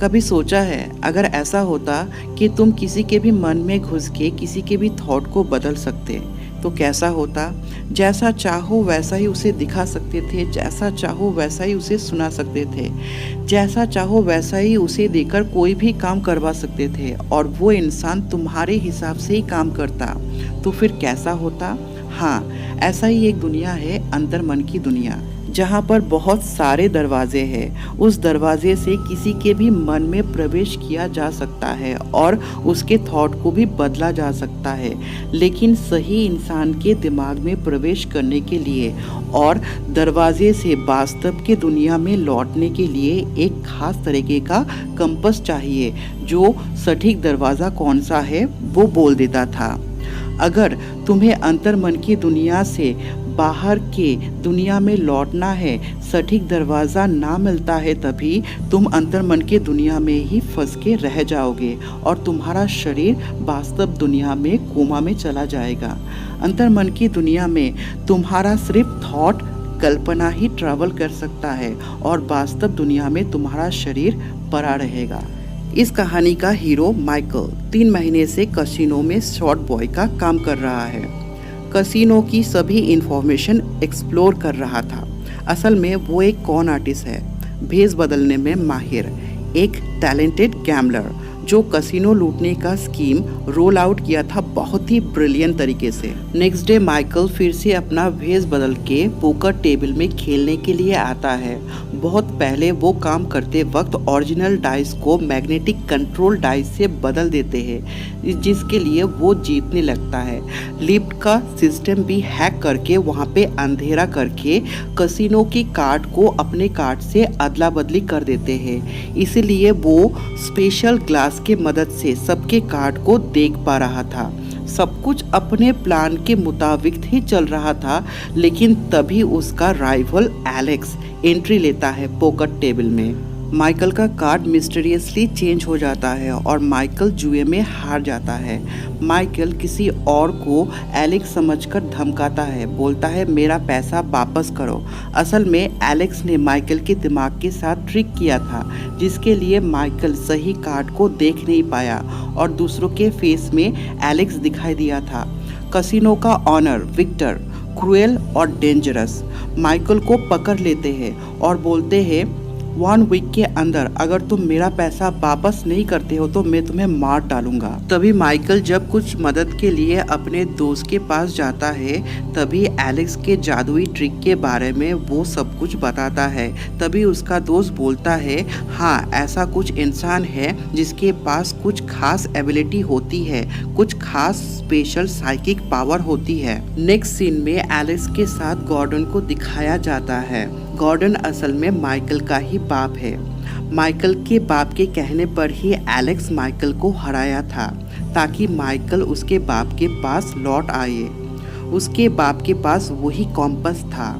कभी सोचा है अगर ऐसा होता कि तुम किसी के भी मन में घुस के किसी के भी थॉट को बदल सकते तो कैसा होता। जैसा चाहो वैसा ही उसे दिखा सकते थे, जैसा चाहो वैसा ही उसे सुना सकते थे, जैसा चाहो वैसा ही उसे देकर कोई भी काम करवा सकते थे और वो इंसान तुम्हारे हिसाब से ही काम करता। तो फिर कैसा होता। हाँ, ऐसा ही एक दुनिया है अंतर मन की दुनिया, जहाँ पर बहुत सारे दरवाजे हैं। उस दरवाजे से किसी के भी मन में प्रवेश किया जा सकता है और उसके थॉट को भी बदला जा सकता है, लेकिन सही इंसान के दिमाग में प्रवेश करने के लिए और दरवाजे से वास्तव के दुनिया में लौटने के लिए एक खास तरीके का कंपास चाहिए, जो सटीक दरवाज़ा कौन सा है वो बोल देता था। अगर तुम्हें अंतर मन की दुनिया से बाहर के दुनिया में लौटना है, सटीक दरवाज़ा ना मिलता है, तभी तुम अंतर मन के दुनिया में ही फंस के रह जाओगे और तुम्हारा शरीर वास्तव दुनिया में कोमा में चला जाएगा। अंतर मन की दुनिया में तुम्हारा सिर्फ थॉट, कल्पना ही ट्रैवल कर सकता है और वास्तव दुनिया में तुम्हारा शरीर पड़ा रहेगा। इस कहानी का हीरो माइकल 3 महीने से कसिनो में शॉर्ट बॉय का काम कर रहा है। कसिनो की सभी इंफॉर्मेशन एक्सप्लोर कर रहा था। असल में वो एक कॉन आर्टिस्ट है, भेस बदलने में माहिर, एक टैलेंटेड गैम्बलर जो कसिनो लूटने का स्कीम रोल आउट किया था बहुत ही ब्रिलियंट तरीके से। नेक्स्ट डे माइकल फिर से अपना भेस बदल के पोकर टेबल में खेलने के लिए आता है। बहुत पहले वो काम करते वक्त ओरिजिनल डाइस को मैग्नेटिक कंट्रोल डाइस से बदल देते हैं, जिसके लिए वो जीतने लगता है। लिफ्ट का सिस्टम भी हैक करके वहाँ पे अंधेरा करके कसिनो की कार्ड को अपने कार्ड से अदला बदली कर देते हैं। इसीलिए वो स्पेशल ग्लास की मदद से सबके कार्ड को देख पा रहा था। सब कुछ अपने प्लान के मुताबिक ही चल रहा था, लेकिन तभी उसका राइवल एलेक्स एंट्री लेता है पोकर टेबल में। माइकल का कार्ड मिस्टीरियसली चेंज हो जाता है और माइकल जुए में हार जाता है। माइकल किसी और को एलेक्स समझकर धमकाता है, बोलता है मेरा पैसा वापस करो। असल में एलेक्स ने माइकल के दिमाग के साथ ट्रिक किया था, जिसके लिए माइकल सही कार्ड को देख नहीं पाया और दूसरों के फेस में एलेक्स दिखाई दिया था। कसिनो का ऑनर विक्टर क्रूएल और डेंजरस माइकल को पकड़ लेते हैं और बोलते हैं 1 वीक के अंदर अगर तुम मेरा पैसा वापस नहीं करते हो तो मैं तुम्हें मार डालूंगा। तभी माइकल जब कुछ मदद के लिए अपने दोस्त के पास जाता है, तभी एलेक्स के जादुई ट्रिक के बारे में वो सब कुछ बताता है। तभी उसका दोस्त बोलता है हाँ, ऐसा कुछ इंसान है जिसके पास कुछ खास एबिलिटी होती है, कुछ खास स्पेशल साइकिक पावर होती है। नेक्स्ट सीन में एलेक्स के साथ गॉर्डन को दिखाया जाता है। गॉर्डन असल में माइकल का ही बाप है। माइकल के बाप के कहने पर ही एलेक्स माइकल को हराया था, ताकि माइकल उसके बाप के पास लौट आए। उसके बाप के पास वही कॉम्पस था,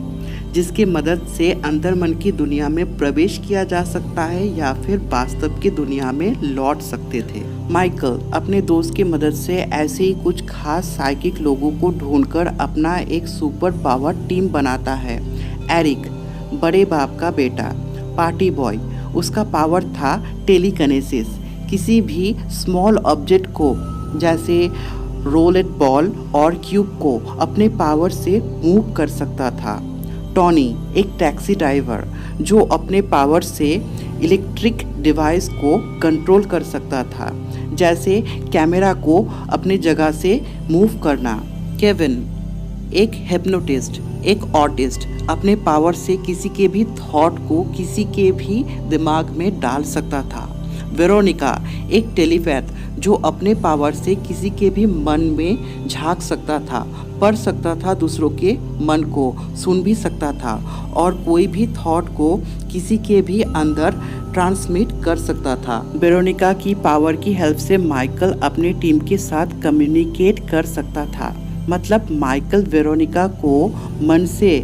जिसकी मदद से अंदर मन की दुनिया में प्रवेश किया जा सकता है या फिर वास्तव की दुनिया में लौट सकते थे। माइकल अपने दोस्त की मदद से ऐसे ही कुछ खास साइकिक लोगों को ढूंढकर अपना एक सुपर पावर टीम बनाता है। एरिक बड़े बाप का बेटा, पार्टी बॉय, उसका पावर था टेलीकिनेसिस। किसी भी स्मॉल ऑब्जेक्ट को जैसे रोलेट बॉल और क्यूब को अपने पावर से मूव कर सकता था। टॉनी एक टैक्सी ड्राइवर जो अपने पावर से इलेक्ट्रिक डिवाइस को कंट्रोल कर सकता था, जैसे कैमरा को अपने जगह से मूव करना। केविन एक हिप्नोटिस्ट, एक आर्टिस्ट, अपने पावर से किसी के भी थॉट को किसी के भी दिमाग में डाल सकता था। वेरोनिका एक टेलीपैथ जो अपने पावर से किसी के भी मन में झांक सकता था, पढ़ सकता था दूसरों के मन को, सुन भी सकता था और कोई भी थॉट को किसी के भी अंदर ट्रांसमिट कर सकता था। वेरोनिका की पावर की हेल्प से माइकल अपनी टीम के साथ कम्युनिकेट कर सकता था। मतलब माइकल वेरोनिका को मन से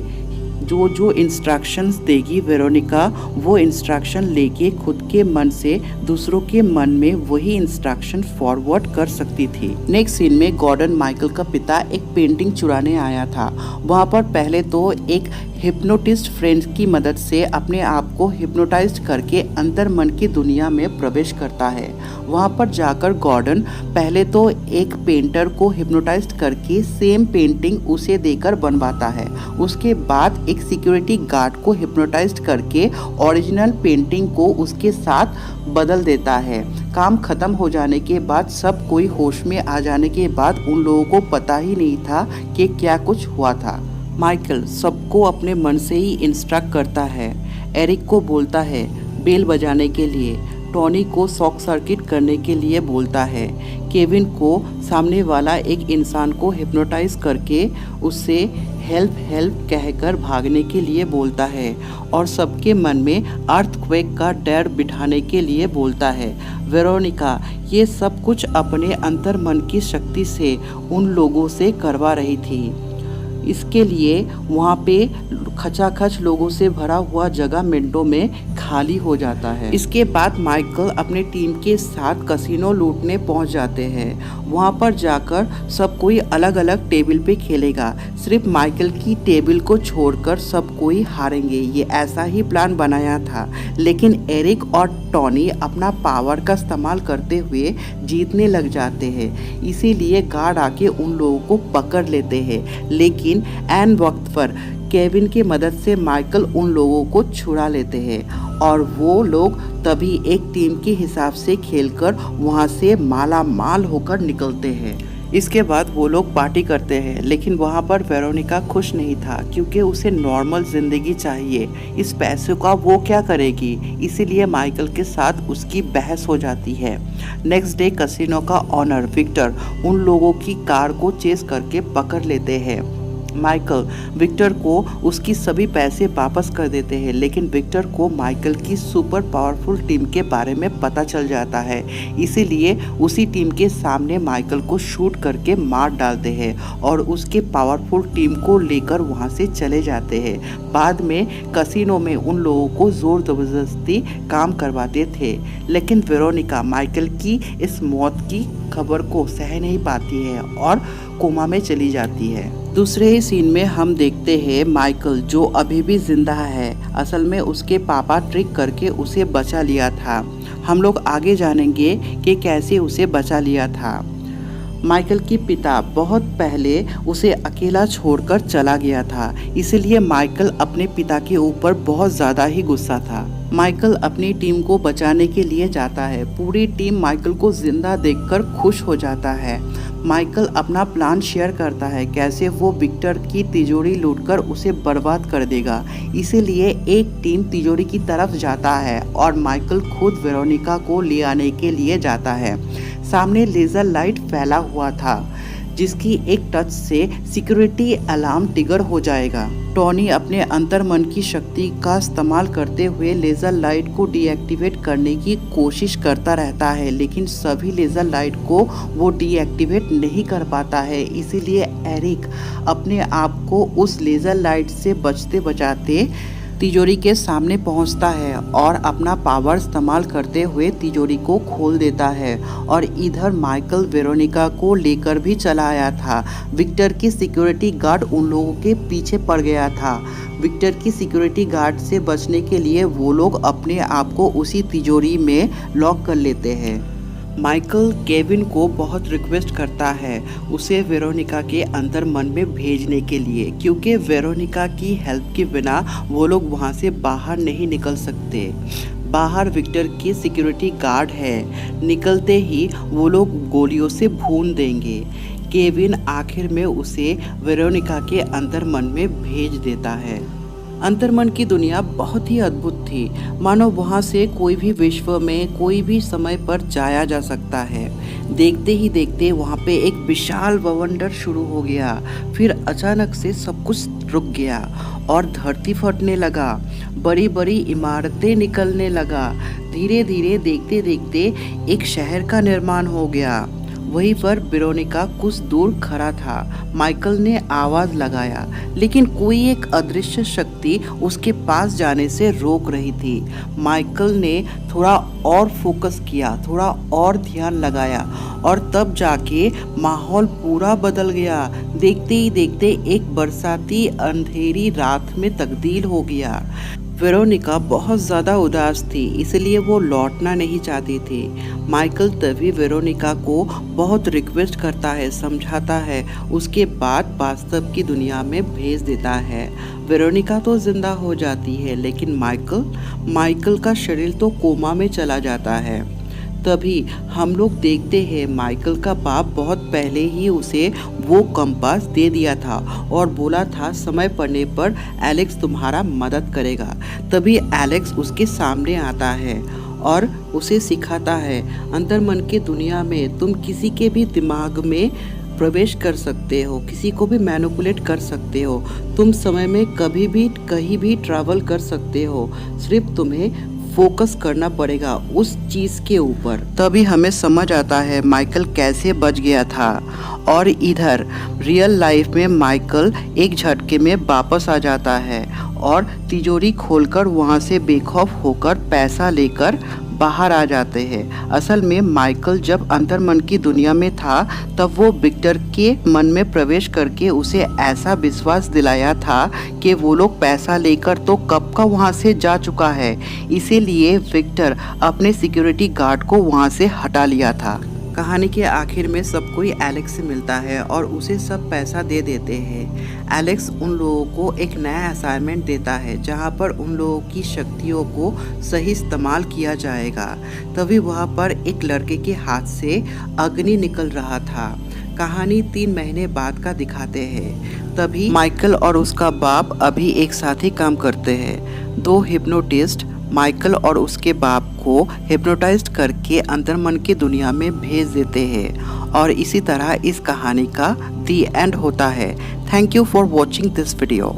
जो इंस्ट्रक्शंस देगी, वेरोनिका वो इंस्ट्रक्शन लेके खुद के मन से दूसरों के मन में वही इंस्ट्रक्शन फॉरवर्ड कर सकती थी। नेक्स्ट सीन में गॉर्डन माइकल का पिता एक पेंटिंग चुराने आया था। वहाँ पर पहले तो एक हिप्नोटिस्ट फ्रेंड्स की मदद से अपने आप को हिप्नोटाइज करके अंतर मन की दुनिया में प्रवेश करता है। वहाँ पर जाकर गॉर्डन पहले तो एक पेंटर को हिप्नोटाइज करके सेम पेंटिंग उसे देकर बनवाता है। उसके बाद एक सिक्योरिटी गार्ड को हिप्नोटाइज करके ओरिजिनल पेंटिंग को उसके साथ बदल देता है। काम खत्म हो जाने के बाद सब कोई होश में आ जाने के बाद उन लोगों को पता ही नहीं था कि क्या कुछ हुआ था। माइकल सबको अपने मन से ही इंस्ट्रक्ट करता है। एरिक को बोलता है बेल बजाने के लिए, टॉनी को शॉक सर्किट करने के लिए बोलता है, केविन को सामने वाला एक इंसान को हिप्नोटाइज करके उससे हेल्प हेल्प कहकर भागने के लिए बोलता है और सबके मन में अर्थक्वेक का डर बिठाने के लिए बोलता है। वेरोनिका ये सब कुछ अपने अंतर मन की शक्ति से उन लोगों से करवा रही थी। इसके लिए वहाँ पे खचाखच लोगों से भरा हुआ जगह मिनटों में खाली हो जाता है। इसके बाद माइकल अपने टीम के साथ कसिनो लूटने पहुँच जाते हैं। वहाँ पर जाकर सब कोई अलग अलग टेबल पे खेलेगा, सिर्फ माइकल की टेबल को छोड़कर सब कोई हारेंगे। ये ऐसा ही प्लान बनाया था, लेकिन एरिक और टॉनी अपना पावर का इस्तेमाल करते हुए जीतने लग जाते हैं। इसीलिए गार्ड आके उन लोगों को पकड़ लेते हैं, लेकिन ऐन वक्त पर केविन की मदद से माइकल उन लोगों को छुड़ा लेते हैं और वो लोग तभी एक टीम के हिसाब से खेलकर वहाँ से माला माल होकर निकलते हैं। इसके बाद वो लोग पार्टी करते हैं, लेकिन वहाँ पर वेरोनिका खुश नहीं था क्योंकि उसे नॉर्मल ज़िंदगी चाहिए। इस पैसे का वो क्या करेगी, इसीलिए माइकल के साथ उसकी बहस हो जाती है। नेक्स्ट डे कसिनो का ऑनर विक्टर उन लोगों की कार को चेस करके पकड़ लेते हैं। माइकल विक्टर को उसकी सभी पैसे वापस कर देते हैं, लेकिन विक्टर को माइकल की सुपर पावरफुल टीम के बारे में पता चल जाता है। इसीलिए उसी टीम के सामने माइकल को शूट करके मार डालते हैं और उसके पावरफुल टीम को लेकर वहां से चले जाते हैं। बाद में कसिनो में उन लोगों को जोर जबरदस्ती काम करवाते थे, लेकिन वेरोनिका माइकल की इस मौत की खबर को सह नहीं पाती है और कोमा में चली जाती है। दूसरे ही सीन में हम देखते हैं माइकल जो अभी भी जिंदा है। असल में उसके पापा ट्रिक करके उसे बचा लिया था। हम लोग आगे जानेंगे कि कैसे उसे बचा लिया था। माइकल के पिता बहुत पहले उसे अकेला छोड़कर चला गया था, इसलिए माइकल अपने पिता के ऊपर बहुत ज़्यादा ही गुस्सा था। माइकल अपनी टीम को बचाने के लिए जाता है। पूरी टीम माइकल को जिंदा देखकर खुश हो जाता है। माइकल अपना प्लान शेयर करता है कैसे वो विक्टर की तिजोरी लूटकर उसे बर्बाद कर देगा। इसीलिए एक टीम तिजोरी की तरफ जाता है और माइकल खुद वेरोनिका को ले आने के लिए जाता है। सामने लेज़र लाइट फैला हुआ था, जिसकी एक टच से सिक्योरिटी अलार्म ट्रिगर हो जाएगा। टॉनी अपने अंतर्मन की शक्ति का इस्तेमाल करते हुए लेज़र लाइट को डीएक्टिवेट करने की कोशिश करता रहता है, लेकिन सभी लेज़र लाइट को वो डीएक्टिवेट नहीं कर पाता है। इसीलिए एरिक अपने आप को उस लेज़र लाइट से बचते बचाते तिजोरी के सामने पहुंचता है और अपना पावर इस्तेमाल करते हुए तिजोरी को खोल देता है। और इधर माइकल वेरोनिका को लेकर भी चला आया था। विक्टर की सिक्योरिटी गार्ड उन लोगों के पीछे पड़ गया था। विक्टर की सिक्योरिटी गार्ड से बचने के लिए वो लोग अपने आप को उसी तिजोरी में लॉक कर लेते हैं। माइकल केविन को बहुत रिक्वेस्ट करता है उसे वेरोनिका के अंदर मन में भेजने के लिए, क्योंकि वेरोनिका की हेल्प के बिना वो लोग वहाँ से बाहर नहीं निकल सकते। बाहर विक्टर की सिक्योरिटी गार्ड है, निकलते ही वो लोग गोलियों से भून देंगे। केविन आखिर में उसे वेरोनिका के अंदर मन में भेज देता है। अंतर्मन की दुनिया बहुत ही अद्भुत थी, मानो वहाँ से कोई भी विश्व में कोई भी समय पर जाया जा सकता है। देखते ही देखते वहाँ पे एक विशाल बवंडर शुरू हो गया। फिर अचानक से सब कुछ रुक गया और धरती फटने लगा, बड़ी बड़ी इमारतें निकलने लगा। धीरे धीरे देखते देखते एक शहर का निर्माण हो गया। वहीं पर वेरोनिका कुछ दूर खड़ा था। माइकल ने आवाज लगाया, लेकिन कोई एक अदृश्य शक्ति उसके पास जाने से रोक रही थी। माइकल ने थोड़ा और फोकस किया, थोड़ा और ध्यान लगाया और तब जाके माहौल पूरा बदल गया। देखते ही देखते एक बरसाती अंधेरी रात में तब्दील हो गया। वेरोनिका बहुत ज़्यादा उदास थी, इसलिए वो लौटना नहीं चाहती थी। माइकल तभी वेरोनिका को बहुत रिक्वेस्ट करता है, समझाता है, उसके बाद वास्तव की दुनिया में भेज देता है। वेरोनिका तो जिंदा हो जाती है, लेकिन माइकल का शरीर तो कोमा में चला जाता है। तभी हम लोग देखते हैं माइकल का बाप बहुत पहले ही उसे वो कंपास दे दिया था और बोला था समय पड़ने पर एलेक्स तुम्हारा मदद करेगा। तभी एलेक्स उसके सामने आता है और उसे सिखाता है अंतर मन की दुनिया में तुम किसी के भी दिमाग में प्रवेश कर सकते हो, किसी को भी मैनिपुलेट कर सकते हो, तुम समय में कभी भी कहीं भी ट्रैवल कर सकते हो, सिर्फ तुम्हें फोकस करना पड़ेगा उस चीज़ के ऊपर। तभी हमें समझ आता है माइकल कैसे बच गया था। और इधर रियल लाइफ में माइकल एक झटके में वापस आ जाता है और तिजोरी खोलकर वहाँ से बेखौफ होकर पैसा लेकर बाहर आ जाते हैं। असल में माइकल जब अंतर्मन की दुनिया में था तब वो विक्टर के मन में प्रवेश करके उसे ऐसा विश्वास दिलाया था कि वो लोग पैसा लेकर तो कब का वहाँ से जा चुका है, इसीलिए विक्टर अपने सिक्योरिटी गार्ड को वहाँ से हटा लिया था। कहानी के आखिर में सब कोई एलेक्स से मिलता है और उसे सब पैसा दे देते हैं। एलेक्स उन लोगों को एक नया असाइनमेंट देता है जहां पर उन लोगों की शक्तियों को सही इस्तेमाल किया जाएगा। तभी वहां पर एक लड़के के हाथ से अग्नि निकल रहा था। कहानी 3 महीने बाद का दिखाते हैं। तभी माइकल और उसका बाप अभी एक साथ ही काम करते हैं। 2 हिप्नोटिस्ट माइकल और उसके बाप को हिप्नोटाइज्ड करके अंतर्मन की दुनिया में भेज देते हैं और इसी तरह इस कहानी का दी एंड होता है। Thank you for watching this video.